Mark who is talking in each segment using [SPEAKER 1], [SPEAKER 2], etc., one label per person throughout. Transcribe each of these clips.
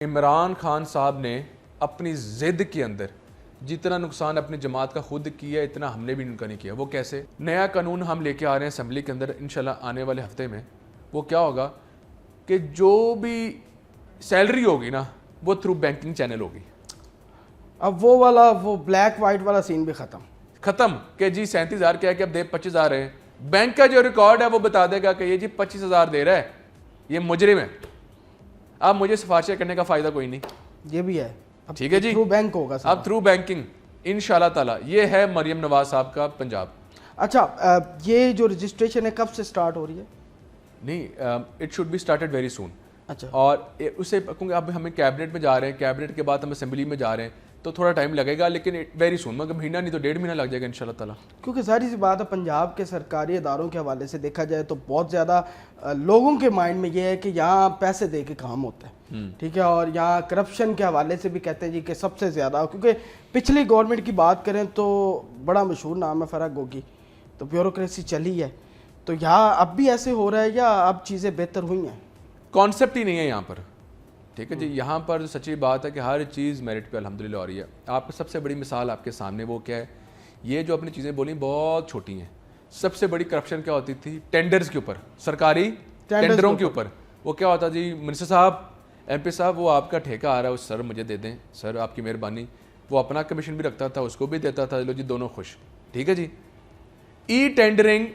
[SPEAKER 1] इमरान खान साहब ने अपनी ज़िद के अंदर जितना नुकसान अपनी जमात का खुद किया इतना हमने भी उनका नहीं किया। वो कैसे? नया कानून हम लेके आ रहे हैं असम्बली के अंदर इंशाल्लाह आने वाले हफ्ते में। वो क्या होगा कि जो भी सैलरी होगी ना वो थ्रू बैंकिंग चैनल होगी।
[SPEAKER 2] अब वो ब्लैक वाइट वाला सीन भी खत्म
[SPEAKER 1] कि जी 37,000 क्या है कि अब दे 25,000 है। बैंक का जो रिकॉर्ड है वो बता देगा कि ये जी 25,000 दे रहा है, ये मुजरिम है। अब मुझे सिफारिशें करने का फायदा कोई नहीं।
[SPEAKER 2] ये भी है,
[SPEAKER 1] ठीक है जी,
[SPEAKER 2] थ्रू बैंक होगा
[SPEAKER 1] अब थ्रू बैंकिंग इंशाल्लाह ताला। ये है मरियम नवाज साहब का पंजाब।
[SPEAKER 2] अच्छा, ये जो रजिस्ट्रेशन है कब से स्टार्ट हो रही है?
[SPEAKER 1] नहीं, it should be started very soon.
[SPEAKER 2] अच्छा,
[SPEAKER 1] और उसे क्योंकि अब हमें कैबिनेट में जा रहे हैं, कैबिनेट के बाद हम असेंबली में जा रहे हैं, तो थोड़ा टाइम लगेगा, लेकिन वेरी सून, मगर महीना नहीं तो 1.5 महीना लग जाएगा इंशाल्लाह ताला।
[SPEAKER 2] क्योंकि सारी सी बात है, पंजाब के सरकारी इदारों के हवाले से देखा जाए तो बहुत ज़्यादा लोगों के माइंड में ये है कि यहाँ पैसे दे के काम होता है, ठीक है। और यहाँ करप्शन के हवाले से भी कहते हैं जी कि सबसे ज़्यादा, क्योंकि पिछली गवर्नमेंट की बात करें तो बड़ा मशहूर नाम है फराग गोगी, तो ब्यूरोक्रेसी चली है। तो यहाँ अब भी ऐसे हो रहा है या अब चीज़ें बेहतर हुई हैं?
[SPEAKER 1] कॉन्सेप्ट ही नहीं है यहाँ पर, ठीक है जी। यहाँ पर जो सच्ची बात है कि हर चीज़ मेरिट पे अल्हम्दुलिल्लाह हो रही है। आपको सबसे बड़ी मिसाल आपके सामने वो क्या है, ये जो अपनी चीज़ें बोली बहुत छोटी हैं। सबसे बड़ी करप्शन क्या होती थी? टेंडर्स के ऊपर, सरकारी टेंडरों के ऊपर। वो क्या होता जी, मिनिस्टर साहब, MP साहब, वो आपका ठेका आ रहा है, उस सर मुझे दे दें, सर आपकी मेहरबानी। वो अपना कमीशन भी रखता था, उसको भी देता था, लो जी दोनों खुश, ठीक है जी। ई टेंडरिंग,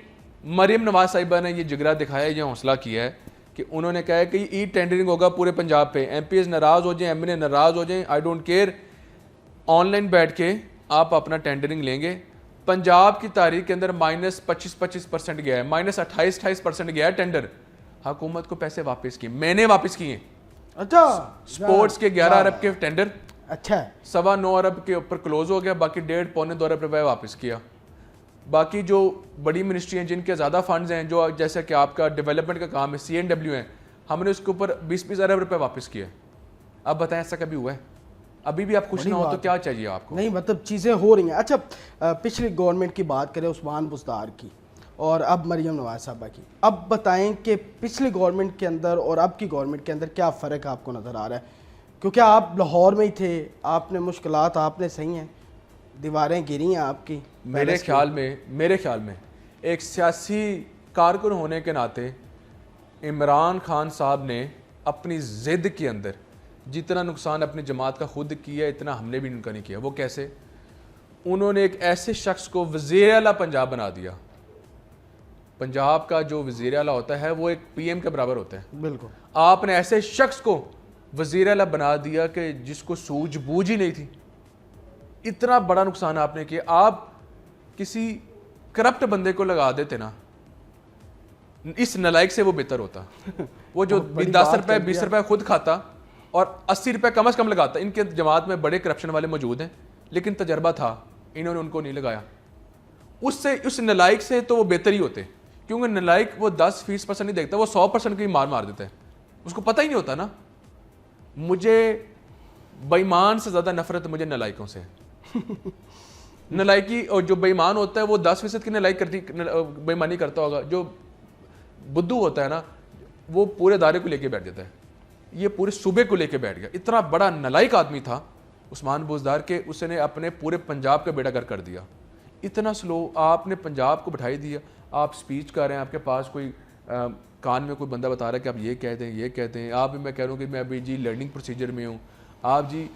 [SPEAKER 1] मरियम नवाज साहिबा ने ये जिगरा दिखाया, ये हौसला किया है कि उन्होंने कहा है कि ई टेंडरिंग होगा पूरे पंजाब पे। MPs नाराज़ हो जाएं, MNA नाराज़ हो जाएं, आई डोंट केयर, ऑनलाइन बैठ के आप अपना टेंडरिंग लेंगे। पंजाब की तारीख के अंदर -25% गया है, -28% गया है टेंडर। हुकूमत को पैसे वापस किए, मैंने वापस किए।
[SPEAKER 2] अच्छा,
[SPEAKER 1] स्पोर्ट्स के 11 अरब के टेंडर,
[SPEAKER 2] अच्छा,
[SPEAKER 1] 9.25 अरब के ऊपर क्लोज हो गया, बाकी 1.5-2 अरब रुपये वापस किया। बाकी जो बड़ी मिनिस्ट्री हैं जिनके ज़्यादा फंड्स हैं, जो जैसे कि आपका डेवलपमेंट का काम है, CNW है, हमने उसके ऊपर 20-20 अरब रुपये वापस किए। अब बताएं ऐसा कभी हुआ है? अभी भी आप खुश ना हो तो क्या चाहिए आपको?
[SPEAKER 2] नहीं, मतलब चीज़ें हो रही हैं। अच्छा, पिछली गवर्नमेंट की बात करें उस्मान बुज़दार की और अब मरियम नवाज साहबा की, अब बताएं कि पिछली गवर्नमेंट के अंदर और अब की गवर्नमेंट के अंदर क्या फ़र्क आपको नज़र आ रहा है? क्योंकि आप लाहौर में ही थे, आपने मुश्किलात आपने सही हैं, दीवारें गिरी हैं आपकी।
[SPEAKER 1] मेरे ख्याल में एक सियासी कारकुन होने के नाते इमरान खान साहब ने अपनी ज़िद के अंदर जितना नुकसान अपनी जमात का खुद किया इतना हमने भी उनका नहीं किया। वो कैसे? उन्होंने एक ऐसे शख्स को वज़ीर आला पंजाब बना दिया। पंजाब का जो वज़ीर आला होता है वो एक PM के बराबर होता है।
[SPEAKER 2] बिल्कुल,
[SPEAKER 1] आपने ऐसे शख्स को वज़ीर आला बना दिया कि जिसको सूझबूझ ही नहीं थी। इतना बड़ा नुकसान आपने किया। आप किसी करप्ट बंदे को लगा देते ना, इस नलायक से वो बेहतर होता। वो जो 10 रुपए 20 रुपए खुद खाता और 80 रुपए कम से कम लगाता। इनके जमात में बड़े करप्शन वाले मौजूद हैं, लेकिन तजर्बा था, इन्होंने उनको नहीं लगाया। उससे उस नलायक से तो वो बेहतर ही होते, क्योंकि नलायक वो 10% नहीं देखता, वो 100% की मार देता है। उसको पता ही नहीं होता ना। मुझे बेईमान से ज़्यादा नफरत मुझे नलायकों से। नलायकी, और जो बेईमान होता है वो 10% की नलायक करती बेईमानी करता होगा। जो बुद्धू होता है ना, वो पूरे दायरे को लेके बैठ जाता है। ये पूरे सूबे को लेके बैठ गया। इतना बड़ा नलायक आदमी था उस्मान बुज़दार के, उसने अपने पूरे पंजाब का बेड़ा कर दिया। इतना स्लो आपने पंजाब को बैठाई दिया। आप स्पीच कर रहे हैं, आपके पास कोई कान में कोई बंदा बता रहा है कि आप ये कहते हैं, ये कहते हैं। आप भी, मैं कह रहा हूँ कि मैं अभी जी लर्निंग प्रोसीजर में हूँ। आप जी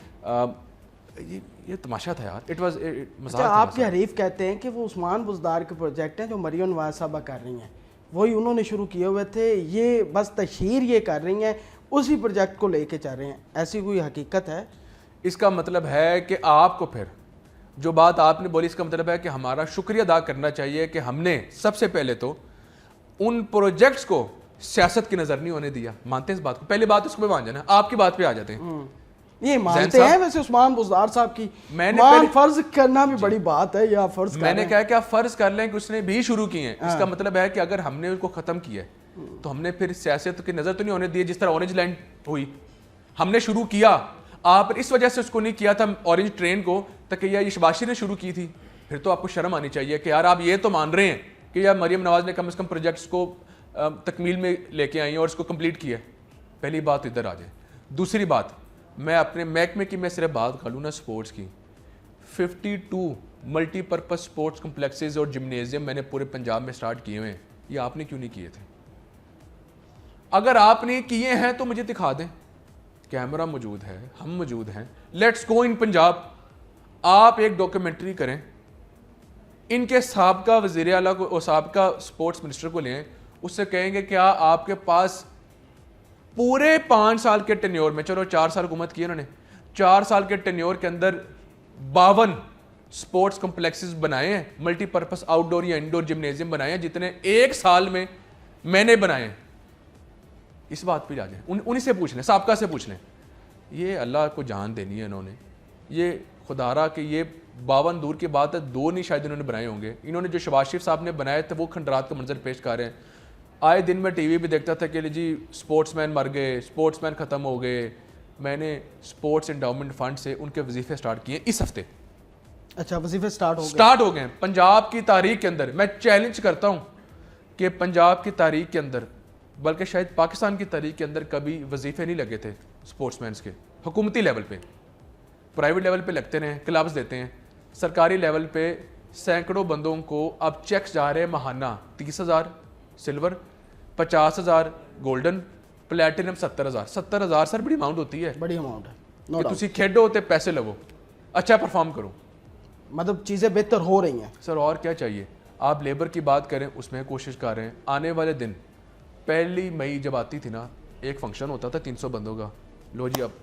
[SPEAKER 1] ये तमाशा था यार, इट वाज मजाक।
[SPEAKER 2] आपके हरीफ कहते हैं कि वो उस्मान बुज़दार के प्रोजेक्ट हैं जो मरियम नवाज साहबा कर रही हैं, वही उन्होंने शुरू किए हुए थे, ये बस तशहीर ये कर रही हैं, उसी प्रोजेक्ट को लेके चल रहे हैं। ऐसी कोई हकीकत है?
[SPEAKER 1] इसका मतलब है कि आपको फिर जो बात आपने बोली, इसका मतलब है कि हमारा शुक्रिया अदा करना चाहिए कि हमने सबसे पहले तो उन प्रोजेक्ट्स को सियासत की नज़र नहीं होने दिया। मानते हैं इस बात को? पहली बात इसको मान जाना, आपकी बात पे आ जाते हैं।
[SPEAKER 2] ये मानते हैं वैसे उस्मान बुज़दार साहब की? मैंने फर्ज करना भी बड़ी बात है, या फर्ज
[SPEAKER 1] मैंने कहा कि आप फर्ज कर लें कि उसने भी शुरू किए हैं। इसका मतलब है कि अगर हमने उनको खत्म किया है तो हमने फिर सियासत की नजर तो नहीं होने दी। जिस तरह ऑरेंज लाइन हुई, हमने शुरू किया, आप इस वजह से उसको नहीं किया था ऑरेंज ट्रेन को, तकिया ये शबाशी ने शुरू की थी। फिर तो आपको शर्म आनी चाहिए कि यार आप ये तो मान रहे हैं कि यार मरियम नवाज ने कम से कम प्रोजेक्ट्स को तकमील में लेके आई है और इसको कंप्लीट किया है। पहली बात इधर आ जाए। दूसरी बात, मैं अपने महकमे की मैं सिर्फ बात कर लूँ ना स्पोर्ट्स की, 52 मल्टीपर्पज़ स्पोर्ट्स कम्प्लेक्सेस और जिम्नेजियम मैंने पूरे पंजाब में स्टार्ट किए हुए हैं। ये आपने क्यों नहीं किए थे? अगर आपने किए हैं तो मुझे दिखा दें, कैमरा मौजूद है, हम मौजूद हैं, लेट्स गो इन पंजाब। आप एक डॉक्यूमेंट्री करें, इनके साबका वज़ीर आला को और साबका स्पोर्ट्स मिनिस्टर को लें, उससे कहेंगे क्या आपके पास पूरे 5 साल के टेन्योर में, चलो 4 साल हुकूमत की उन्होंने, 4 साल के टेन्योर के अंदर 52 स्पोर्ट्स कम्प्लेक्सेस बनाए हैं, मल्टीपर्पज़ आउटडोर या इंडोर जिम्नेजियम बनाए हैं, जितने 1 साल में मैंने बनाए हैं। इस बात पे जा जाए, उन्हीं से पूछ लें, साबका से पूछ लें। ये अल्लाह को जान देनी है इन्होंने, ये खुदारा कि ये 52 दूर की बात है, 2 नहीं शायद इन्होंने बनाए होंगे। इन्होंने जो शबाज शरीफ साहब ने बनाए थे वो खंडरात का मंजर पेश कर रहे हैं। आए दिन में टीवी भी देखता था कि जी स्पोर्ट्समैन मर गए, स्पोर्ट्समैन ख़त्म हो गए। मैंने स्पोर्ट्स एंडाउमेंट फंड से उनके वजीफे स्टार्ट किए इस हफ्ते।
[SPEAKER 2] अच्छा, वजीफे स्टार्ट हो गए हैं।
[SPEAKER 1] पंजाब की तारीख के अंदर मैं चैलेंज करता हूँ कि पंजाब की तारीख के अंदर, बल्कि शायद पाकिस्तान की तारीख के अंदर कभी वजीफे नहीं लगे थे स्पोर्ट्समैन के, हुकूमती लेवल पे। प्राइवेट लेवल पे लगते रहे, क्लब्स देते हैं, सरकारी लेवल पे सैकड़ों बंदों को अब चेक्स जा रहे हैं महाना, 30,000 सिल्वर, 50,000 गोल्डन, प्लैटिनम 70,000। 70,000 सर बड़ी अमाउंट होती है,
[SPEAKER 2] बड़ी अमाउंट है, नो
[SPEAKER 1] कि
[SPEAKER 2] डाउट।
[SPEAKER 1] तुसी खेडो ते पैसे लवो, अच्छा परफॉर्म करो।
[SPEAKER 2] मतलब चीज़ें बेहतर हो रही हैं
[SPEAKER 1] सर, और क्या चाहिए? आप लेबर की बात करें, उसमें कोशिश कर रहे हैं। आने वाले दिन 1 मई जब आती थी ना, एक फंक्शन होता था 300 बंदों का, लो जी अब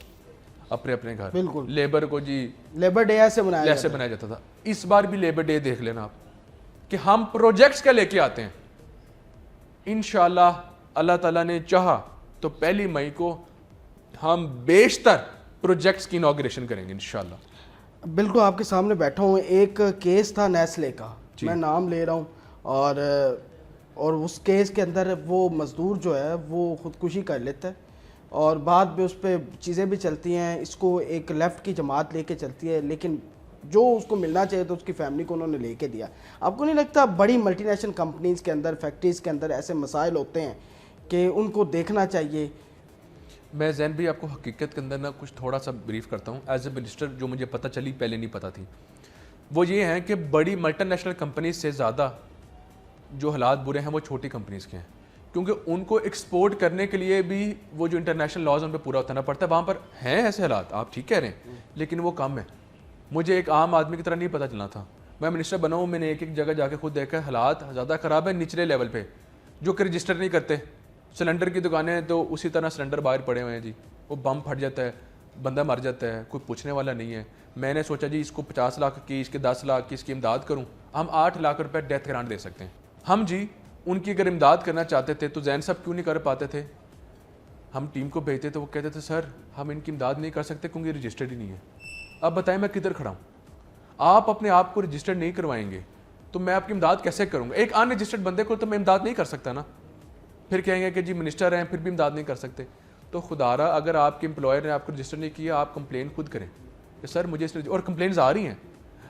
[SPEAKER 1] अपने अपने घर,
[SPEAKER 2] बिल्कुल।
[SPEAKER 1] लेबर को जी
[SPEAKER 2] लेबर डे ऐसे बनाया
[SPEAKER 1] जाता था। इस बार भी लेबर डे देख लेना आप कि हम प्रोजेक्ट्स क्या लेके आते हैं। इंशाल्लाह अल्लाह ताला ने चाहा तो 1 मई को हम बेशतर प्रोजेक्ट्स की इनॉग्रेशन करेंगे इंशाल्लाह।
[SPEAKER 2] बिल्कुल आपके सामने बैठा हूँ। एक केस था नेस्ले का, मैं नाम ले रहा हूँ, और उस केस के अंदर वो मज़दूर जो है वो ख़ुदकुशी कर लेता है और बाद में उस पर चीज़ें भी चलती हैं। इसको एक लेफ़्ट की जमात लेके चलती है, लेकिन जो उसको मिलना चाहिए तो उसकी फैमिली को उन्होंने लेके दिया। आपको नहीं लगता बड़ी मल्टीनेशनल कंपनीज़ के अंदर, फैक्ट्रीज़ के अंदर ऐसे मसाइल होते हैं कि उनको देखना चाहिए?
[SPEAKER 1] मैं जैन भी आपको हकीकत के अंदर ना कुछ थोड़ा सा ब्रीफ करता हूँ। एज ए मिनिस्टर जो मुझे पता चली, पहले नहीं पता थी, वो ये है कि बड़ी मल्टीनेशनल कंपनीज से ज़्यादा जो हालात बुरे हैं वो छोटी कंपनीज़ के हैं, क्योंकि उनको एक्सपोर्ट करने के लिए भी वो जो इंटरनेशनल लॉज उन पर पूरा उतारना पड़ता है। वहाँ पर हैं ऐसे हालात, आप ठीक कह रहे हैं, लेकिन वो कम है। मुझे एक आम आदमी की तरह नहीं पता चलना था। मैं मिनिस्टर बना हूँ, मैंने एक जगह जाके खुद देखा, हालात ज़्यादा ख़राब है निचले लेवल पे, जो कि रजिस्टर नहीं करते। सिलेंडर की दुकानें तो उसी तरह सिलेंडर बाहर पड़े हुए हैं जी, वो बम फट जाता है, बंदा मर जाता है, कोई पूछने वाला नहीं है। मैंने सोचा जी इसको 50 लाख की, इसके 10 लाख की इसकी इमदाद करूँ। हम 8 लाख रुपये डेथ ग्रांट दे सकते हैं। हम जी उनकी अगर इमदाद करना चाहते थे तो जैन साहब क्यों नहीं कर पाते थे? हम टीम को भेजते तो वो कहते थे सर हम इनकी इमदाद नहीं कर सकते क्योंकि रजिस्टर्ड ही नहीं है। अब बताएं मैं किधर खड़ा हूँ? आप अपने आप को रजिस्टर्ड नहीं करवाएंगे तो मैं आपकी इमदाद कैसे करूँगा? एक अनरजिस्टर्ड बंदे को तो मैं इमदाद नहीं कर सकता ना। फिर कहेंगे कि जी मिनिस्टर हैं फिर भी इमदाद नहीं कर सकते। तो खुदारा अगर आपके एम्प्लॉयर ने आपको रजिस्टर नहीं किया, आप कंप्लेन खुद करें कि सर मुझे इसलिए, और कंप्लेंट्स आ रही हैं।